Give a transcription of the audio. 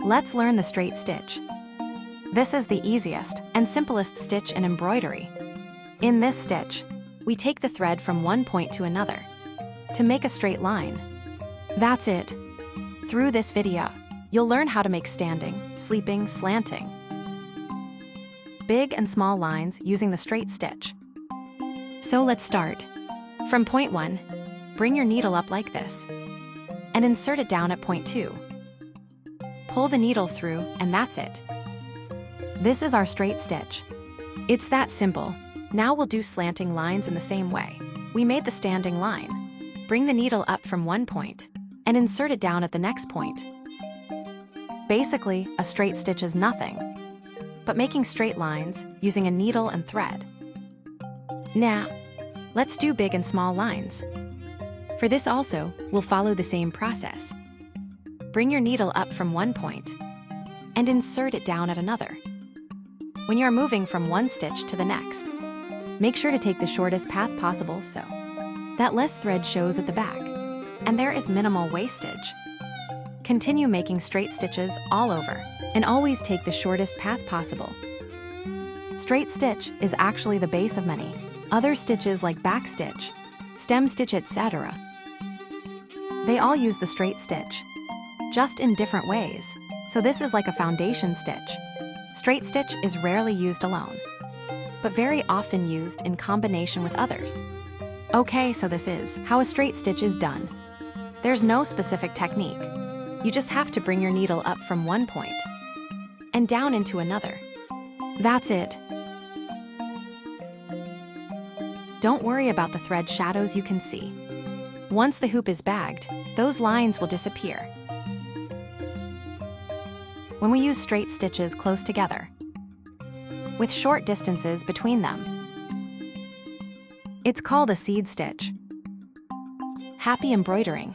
Let's learn the straight stitch. This is the easiest and simplest stitch in embroidery. In this stitch, we take the thread from one point to another to make a straight line. That's it. Through this video, you'll learn how to make standing, sleeping, slanting, big and small lines using the straight stitch. So let's start. From point 1, bring your needle up like this and insert it down at point 2. Pull the needle through, and that's it. This is our straight stitch. It's that simple. Now we'll do slanting lines in the same way. We made the standing line. Bring the needle up from one point and insert it down at the next point. Basically, a straight stitch is nothing but making straight lines using a needle and thread. Now, let's do big and small lines. For this also, we'll follow the same process. Bring your needle up from one point and insert it down at another. When you're moving from one stitch to the next, make sure to take the shortest path possible so that less thread shows at the back and there is minimal wastage. Continue making straight stitches all over and always take the shortest path possible. Straight stitch is actually the base of many other stitches like back stitch, stem stitch, etc. They all use the straight stitch, just in different ways, so this is like a foundation stitch. Straight stitch is rarely used alone, but very often used in combination with others. Okay, so this is how a straight stitch is done. There's no specific technique. You just have to bring your needle up from one point and down into another. That's it. Don't worry about the thread shadows you can see. Once the hoop is bagged, those lines will disappear. When we use straight stitches close together, with short distances between them, it's called a seed stitch. Happy embroidering!